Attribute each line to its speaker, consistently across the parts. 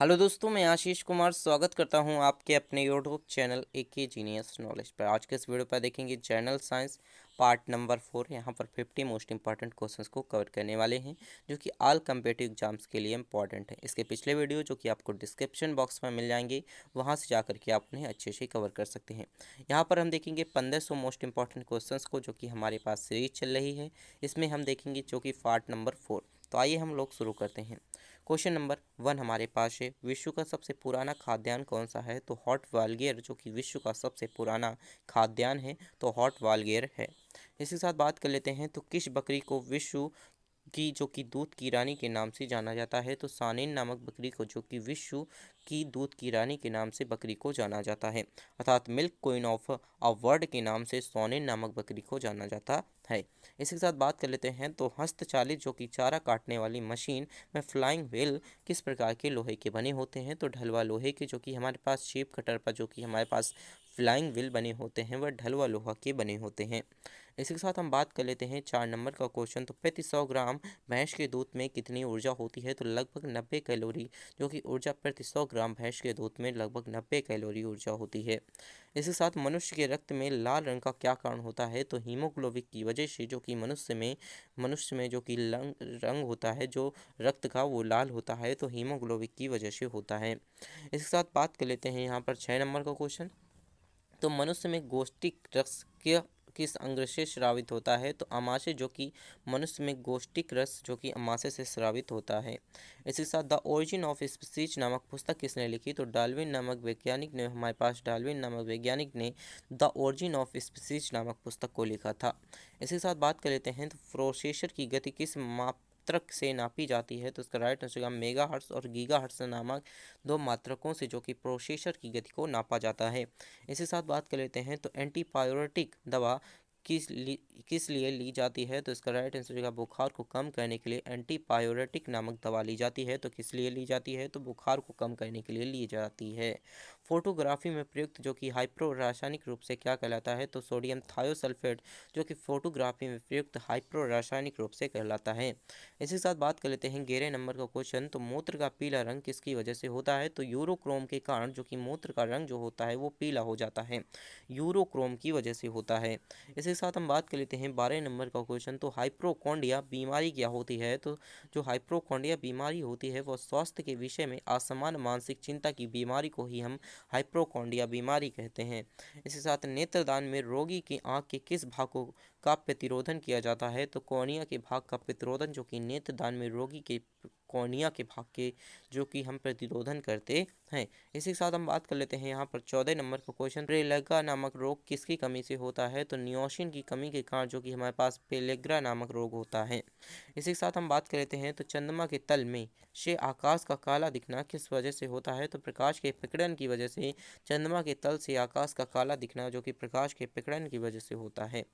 Speaker 1: Hello दोस्तों, मैं आशीष कुमार स्वागत करता हूं आपके अपने YouTube channel A K genius knowledge पर। आज के इस वीडियो पर देखेंगे जनरल साइंस पार्ट नंबर 4। यहां पर 50 मोस्ट इंपॉर्टेंट क्वेश्चंस को कवर करने वाले हैं जो कि ऑल कम्पिटिटिव एग्जाम्स के लिए इंपॉर्टेंट है। इसके पिछले वीडियो जो कि आपको डिस्क्रिप्शन बॉक्स में मिल जाएंगे, वहां से जाकर के आप उन्हें अच्छे से कवर कर सकते हैं। यहाँ पर हम देखेंगे 1500 मोस्ट इंपॉर्टेंट क्वेश्चन को, जो कि हमारे पास सीरीज चल रही है। इसमें हम देखेंगे जो कि पार्ट नंबर 4। तो आइए हम लोग शुरू करते हैं। क्वेश्चन नंबर 1 हमारे पास है, विश्व का सबसे पुराना खाद्यान्न कौन सा है? तो हॉट वालगेयर जो कि विश्व का सबसे पुराना खाद्यान्न है, तो हॉट वालगेयर है। इसी के साथ बात कर लेते हैं, तो किस बकरी को विश्व की जो कि दूध की रानी के नाम से जाना जाता है? तो सानेन नामक बकरी को जो कि विश्व की दूध की रानी के नाम से बकरी को जाना जाता है, अर्थात milk queen of a world के नाम से सोनेन नामक बकरी को जाना जाता है। इसी के साथ बात कर लेते हैं, तो हस्तचालित जो कि चारा काटने वाली मशीन में फ्लाइंग व्हील किस प्रकार के लोहे के बने होते हैं? तो ढलवा लोहे के। जो कि हमारे पास शेप कटर पर जो कि हमारे पास फ्लाइंग व्हील बने होते हैं, वह ढलवा लोहा के बने होते हैं। इसी के साथ हम बात कर लेते हैं 4 नंबर का क्वेश्चन, तो प्रति 100 ग्राम भैंस के दूध में कितनी ऊर्जा होती है? तो लगभग 90 कैलोरी जो कि ऊर्जा प्रति 100 ग्राम भैंस के दूध में लगभग 90 कैलोरी ऊर्जा होती है। इसके साथ मनुष्य के रक्त में लाल रंग का क्या कारण होता है? तो हीमोग्लोबिन की वजह से, जो कि मनुष्य में जो कि रंग होता है जो रक्त का, वो लाल होता है, तो हीमोग्लोबिन की वजह से होता है। इसके साथ बात कर लेते हैं यहाँ पर 6 नंबर का क्वेश्चन, तो मनुष्य में गोष्ठिक रस किस अंग से स्रावित होता है? तो अमाशय जो कि मनुष्य में गोष्ठिक रस जो कि अमाशय से स्रावित होता है। इसी के साथ द ओरिजिन ऑफ स्पीसीज नामक पुस्तक किसने लिखी? तो डाल्विन नामक वैज्ञानिक ने, हमारे पास डाल्विन नामक वैज्ञानिक ने द ओरिजिन ऑफ स्पीसीज नामक पुस्तक को लिखा था। इसी के साथ बात कर लेते हैं, तो प्रोसेसर की गति किस मात्रक से नापी जाती है? तो इसका राइट आंसर होगा मेगा हर्ट्ज और गीगा हर्ट्ज नामक दो मात्रकों से जो कि प्रोसेसर की गति को नापा जाता है। इसी साथ बात कर लेते हैं, तो एंटीपायरेटिक दवा किस लिए ली जाती है? तो इसका राइट आंसर होगा बुखार को कम करने के लिए एंटीपायरेटिक नामक दवा ली जाती है। तो किस लिए ली जाती है? तो बुखार को कम करने के लिए ली जाती है। फोटोग्राफी में प्रयुक्त जो कि हाइप्रो रासायनिक रूप से क्या कहलाता है? तो सोडियम थायोसल्फेट जो कि फोटोग्राफी में प्रयुक्त हाइप्रो रासायनिक रूप से कहलाता है। इसी के साथ बात कर लेते हैं 11 नंबर का क्वेश्चन, तो मूत्र का पीला रंग किसकी वजह से होता है? तो यूरोक्रोम के कारण जो कि मूत्र का रंग जो होता है वो पीला हो जाता है, यूरोक्रोम की वजह से होता है। इसी के साथ हम बात कर लेते हैं 12 नंबर का क्वेश्चन, तो हाइप्रोकोंडिया बीमारी क्या होती है? तो जो हाइप्रोकोंडिया बीमारी होती है वह स्वास्थ्य के विषय में असमान मानसिक चिंता की बीमारी को ही हम हाइप्रोकोंडिया बीमारी कहते हैं। इसके साथ नेत्रदान में रोगी की आंख के किस भाग को का प्रतिरोधन किया जाता है? तो कॉर्निया के भाग का प्रतिरोधन जो कि नेत्रदान में रोगी के कॉर्निया के भाग के जो कि हम प्रतिरोधन करते हैं। इसी के साथ हम बात कर लेते हैं यहाँ पर 14 नंबर का क्वेश्चन, पेलेग्रा नामक रोग किसकी कमी से होता है? तो नियोसिन की कमी के कारण जो कि हमारे पास पेलेग्रा नामक रोग होता है। इसी के साथ हम बात कर लेते हैं, तो चंद्रमा के तल में से आकाश का काला दिखना किस वजह से होता है? तो प्रकाश के विकिरण की वजह से चंद्रमा के तल से आकाश का काला दिखना जो कि प्रकाश के विकिरण की वजह से होता है।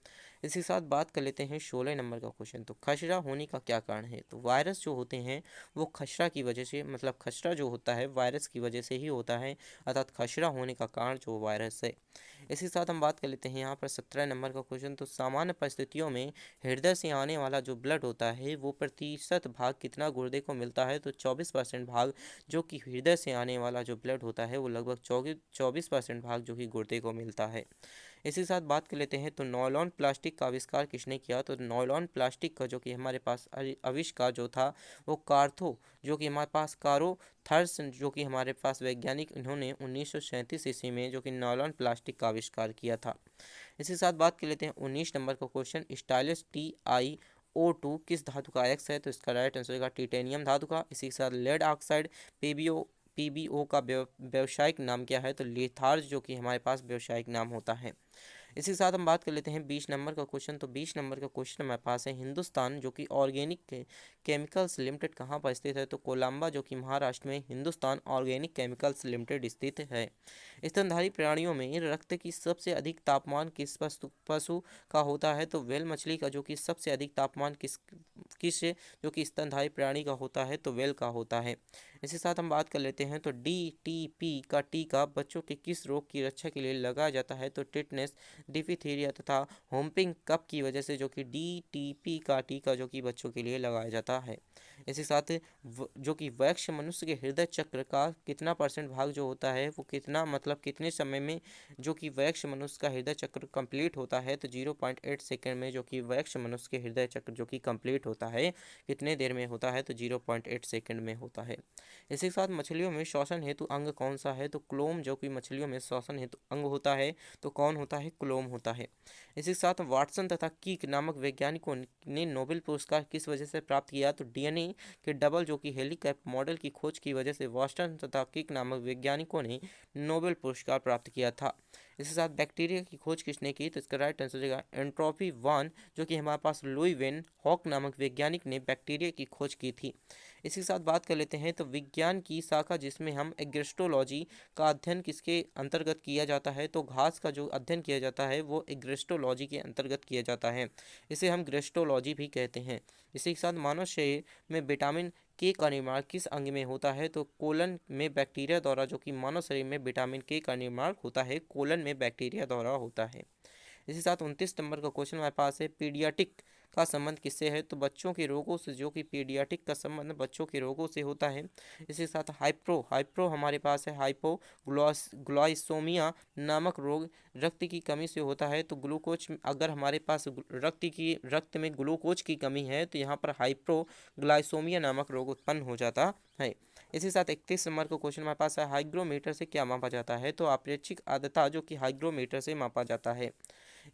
Speaker 1: इसी के साथ बात कर लेते हैं 16 नंबर का क्वेश्चन, तो खसरा होने का क्या कारण है? तो वायरस जो होते हैं वो खसरा की वजह से, मतलब खसरा जो होता है वायरस की वजह से ही होता है, अर्थात खसरा होने का कारण जो वायरस है। इसी के साथ हम बात कर लेते हैं यहाँ पर 17 नंबर का क्वेश्चन, तो सामान्य परिस्थितियों में हृदय से आने वाला जो ब्लड होता है वो प्रतिशत भाग कितना गुर्दे को मिलता है? तो 24% भाग जो कि हृदय से आने वाला जो ब्लड होता है वो लगभग 24% भाग जो कि गुर्दे को मिलता है। इसी के साथ बात कर लेते हैं, तो नॉयलॉन प्लास्टिक का आविष्कार किसने किया? तो नॉयलॉन प्लास्टिक का जो कि हमारे पास आविष्कार जो था वो कार्थो जो कि हमारे पास कारो थर्स जो कि हमारे पास वैज्ञानिक, इन्होंने 1937 ईस्वी में जो कि नॉयलॉन प्लास्टिक का आविष्कार किया था। इसी के साथ बात कर लेते हैं 19 नंबर का क्वेश्चन, स्टाइलिस TiO2 किस धातु का अयस्क है? तो इसका राइट आंसर होगा टिटेनियम धातु का। इसी के साथ लेड ऑक्साइड पीबीओ का व्यवसायिक नाम क्या है? तो लिथार्ज जो कि हमारे पास व्यवसायिक नाम होता है। इसी के साथ हम बात कर लेते हैं 20 नंबर का क्वेश्चन, तो 20 नंबर का क्वेश्चन हमारे पास है, हिंदुस्तान जो कि ऑर्गेनिक केमिकल्स लिमिटेड कहाँ पर स्थित है? तो कोलंबा जो कि महाराष्ट्र में हिंदुस्तान ऑर्गेनिक केमिकल्स लिमिटेड स्थित है। स्तनधारी प्राणियों में रक्त की सबसे अधिक तापमान किस पशु का होता है? तो व्हेल मछली का जो कि सबसे अधिक तापमान किस किस जो कि स्तनधारी प्राणी का होता है? तो व्हेल का होता है। इसी साथ हम बात कर लेते हैं, तो DTP का टीका बच्चों के किस रोग की रक्षा के लिए लगाया जाता है? तो टिटनेस, डिफिथीरिया तथा होम्पिंग कफ की वजह से जो कि DTP का टीका जो कि बच्चों के लिए लगाया जाता है। इसी साथ जो कि वयस्क मनुष्य के हृदय चक्र का कितना % भाग जो होता है वो कितना मतलब कितने समय में जो कि वयस्क मनुष्य का हृदय चक्र कंप्लीट होता है, तो 0.8 सेकेंड में जो कि वयस्क मनुष्य के हृदय चक्र जो कि कंप्लीट होता है कितने देर में होता है, तो 0.8 सेकेंड में होता है। इसी के साथ मछलियों में श्वसन हेतु अंग कौन सा है, तो क्लोम जो कि मछलियों में श्वसन हेतु अंग होता है, तो कौन होता है, क्लोम होता है। इसी के साथ वाटसन तथा कीक नामक वैज्ञानिकों ने नोबेल पुरस्कार किस वजह से प्राप्त किया, तो डीएनए के डबल जो कि हेलीकैप मॉडल की खोज की वजह से वाटसन तथा कीक नामक वैज्ञानिकों ने नोबेल पुरस्कार प्राप्त किया था। इसके साथ बैक्टीरिया की खोज किसने की, तो इसका राइट आंसर हो जाएगा एंट्रोपी वन, जो कि हमारे पास लुई वेन हॉक नामक वैज्ञानिक ने बैक्टीरिया की खोज की थी। इसी के साथ बात कर लेते हैं तो विज्ञान की शाखा जिसमें हम एग्रेस्टोलॉजी का अध्ययन किसके अंतर्गत किया जाता है, तो घास का जो अध्ययन किया जाता है वो एग्रेस्टोलॉजी के अंतर्गत किया जाता है, इसे हम ग्रेस्टोलॉजी भी कहते हैं। इसी के साथ मानव शरीर में विटामिन के का निर्माण किस अंग में होता है, तो कोलन में बैक्टीरिया द्वारा जो कि मानव शरीर में विटामिन के का निर्माण होता है कोलन में बैक्टीरिया द्वारा होता है। इसी साथ 29 नंबर का क्वेश्चन हमारे पास है, पीडियाटिक का संबंध किससे है, तो बच्चों के रोगों से, जो कि पीडियाटिक का संबंध बच्चों के रोगों से होता है। इसी साथ हाइप्रो हाइप्रो हमारे पास है हाइपो ग्लाइसोमिया नामक रोग रक्त की कमी से होता है, तो ग्लूकोज अगर हमारे पास रक्त में ग्लूकोज की कमी है तो यहाँ पर हाइप्रो ग्लाइसोमिया नामक रोग उत्पन्न हो जाता है। इसी साथ 31 नंबर का क्वेश्चन हमारे पास है, हाइग्रोमीटर से क्या मापा जाता है, तो अपेक्षिक आर्द्रता जो कि हाइग्रोमीटर से मापा जाता है।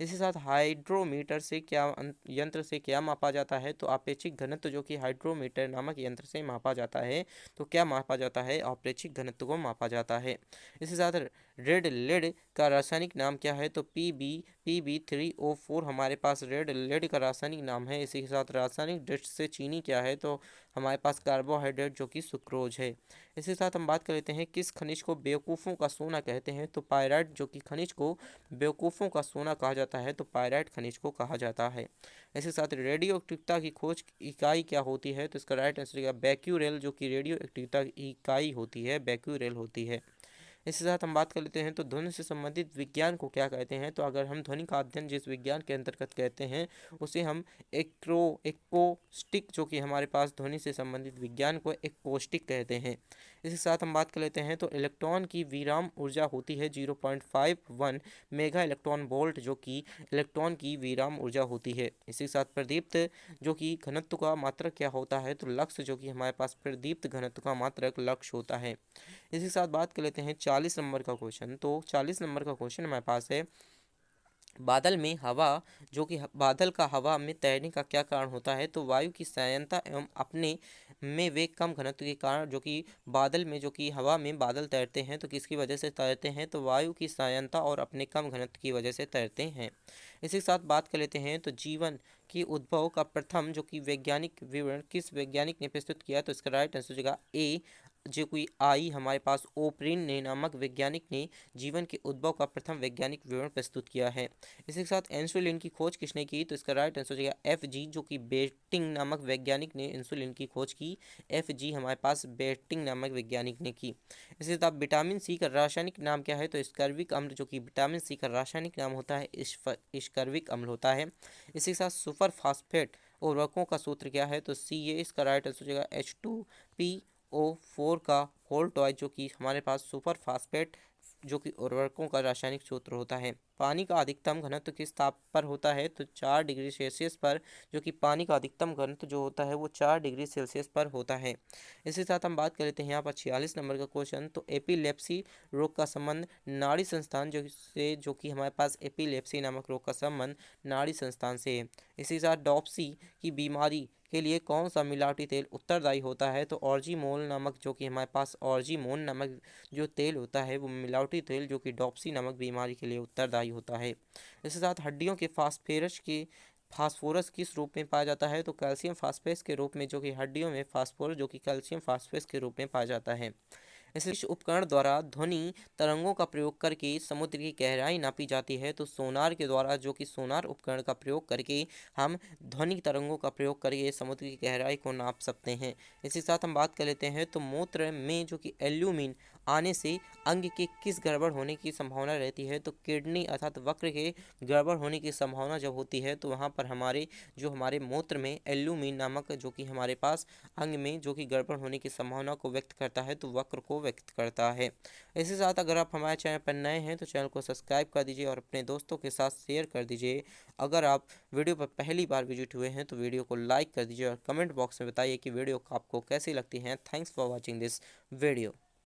Speaker 1: इसी साथ हाइड्रोमीटर से क्या यंत्र से क्या मापा जाता है, तो अपेक्षिक घनत्व जो कि हाइड्रोमीटर नामक यंत्र से मापा जाता है, तो क्या मापा जाता है, अपेक्षिक घनत्व को मापा जाता है। इसी साथ रेड लेड का रासायनिक नाम क्या है, तो PB3O4 हमारे पास रेड लेड का रासायनिक नाम है। इसी के साथ रासायनिक दृष्टि से चीनी क्या है, तो हमारे पास कार्बोहाइड्रेट जो कि सुक्रोज है। इसी के साथ हम बात कर लेते हैं किस खनिज को बेवकूफ़ों का सोना कहते हैं, तो पायराइट जो कि खनिज को बेवकूफ़ों का सोना कहा जाता है, तो पायराइट खनिज को कहा जाता है। इसके साथ रेडियो एक्टिविटी की खोज इकाई क्या होती है, तो इसका राइट आंसर है बैक्यूरेल, जो कि रेडियो एक्टिविटी की इकाई होती है बैक्यूरेल होती है। इसके साथ हम बात कर लेते हैं तो ध्वनि से संबंधित विज्ञान को क्या कहते हैं, तो अगर हम ध्वनि का अध्ययन जिस विज्ञान के अंतर्गत कहते हैं उसे हम एक्कोस्टिक, जो कि हमारे पास ध्वनि से संबंधित विज्ञान को एक्कोस्टिक कहते हैं। इसके साथ हम बात कर लेते हैं तो इलेक्ट्रॉन की विराम ऊर्जा होती है 0.51 मेगा इलेक्ट्रॉन वोल्ट, जो कि इलेक्ट्रॉन की विराम ऊर्जा होती है। इसी के साथ प्रदीप्त जो कि घनत्व का मात्रक क्या होता है, तो लक्ष्य जो कि हमारे पास प्रदीप्त घनत्व का मात्रक लक्ष्य होता है। इसी के साथ बात कर लेते हैं 40 नंबर का क्वेश्चन, तो 40 नंबर का क्वेश्चन हमारे पास है, बादल में हवा जो कि बादल का हवा में तैरने का क्या कारण होता है, तो वायु की सहायता एवं अपने में वे कम घनत्व के कारण जो कि बादल में जो कि हवा में बादल तैरते हैं, तो किसकी वजह से तैरते हैं, तो वायु की सहायता और अपने कम घनत्व की वजह से तैरते हैं। इसी के साथ बात कर लेते हैं तो जीवन की उद्भव का प्रथम जो कि वैज्ञानिक विवरण किस वैज्ञानिक ने प्रस्तुत किया, तो इसका राइट आंसर हो जाएगा ए, जो कोई आई हमारे पास ओप्रिन ने नामक वैज्ञानिक ने जीवन के उद्भव का प्रथम वैज्ञानिक विवरण प्रस्तुत किया है। इसी के साथ इंसुलिन की खोज किसने की, तो इसका राइट आंसर हो जाएगा FG, जो कि बेटिंग नामक वैज्ञानिक ने इंसुलिन की खोज की। FG हमारे पास बेटिंग नामक वैज्ञानिक ने की। इसी के साथ विटामिन सी का रासायनिक नाम क्या है, तो स्कर्विक अम्ल, जो कि विटामिन सी का रासायनिक नाम होता है स्कर्विक अम्ल होता है। इसी के साथ सुपर फास्फेट उर्वरकों का सूत्र क्या है, तो CA, इसका राइट आंसर हो जाएगा H2PO4 का होल टॉय, जो कि हमारे पास सुपर फास्फेट जो कि उर्वरकों का रासायनिक सूत्र होता है। पानी का अधिकतम घनत्व किस ताप पर होता है, तो 4 डिग्री सेल्सियस पर, जो कि पानी का अधिकतम घनत्व जो होता है वो 4 डिग्री सेल्सियस पर होता है। इसी साथ हम बात कर लेते हैं यहाँ पर 46 नंबर का क्वेश्चन, तो एपिलेप्सी रोग का संबंध नाड़ी संस्थान जो कि हमारे पास एपिलेप्सी नामक रोग का संबंध नाड़ी संस्थान से है। इसी के साथ डॉप्सी की बीमारी के लिए कौन सा मिलावटी तेल उत्तरदायी होता है, तो ऑर्जिमोल नामक जो कि हमारे पास ऑर्जिमोन नामक जो तेल होता है वो मिलावटी तेल जो कि डॉप्सी नामक बीमारी के लिए उत्तरदायी होता है। इसके साथ हड्डियों के फास्फोरस किस रूप में पाया जाता है, तो कैल्शियम फास्फेट के रूप में, जो कि हड्डियों में फास्फोरस जो कि कैल्शियम फास्फेट के रूप में पाया जाता है। इस उपकरण द्वारा ध्वनि तरंगों का प्रयोग करके समुद्र की गहराई नापी जाती है। तो सोनार के द्वारा, जो कि सोनार उपकरण का प्रयोग करके हम ध्वनि तरंगों का प्रयोग करके समुद्र की गहराई को नाप सकते हैं। इसी साथ हम बात कर लेते हैं तो मूत्र में जो कि एल्यूमिन आने से अंग के किस गड़बड़ होने की संभावना रहती है। तो किडनी अर्थात वक्र के गड़बड़ होने की संभावना जब होती है तो वहाँ पर हमारे मूत्र में एल्यूमिन नामक जो कि हमारे पास अंग में जो कि गड़बड़ होने की संभावना को व्यक्त करता है, तो वक्र को व्यक्त करता है। इसी साथ अगर आप हमारे चैनल पर नए हैं तो चैनल को सब्सक्राइब कर दीजिए और अपने दोस्तों के साथ शेयर कर दीजिए। अगर आप वीडियो पर पहली बार विजिट हुए हैं तो वीडियो को लाइक कर दीजिए और कमेंट बॉक्स में बताइए कि वीडियो आपको कैसी लगती है। Thanks for watching this video.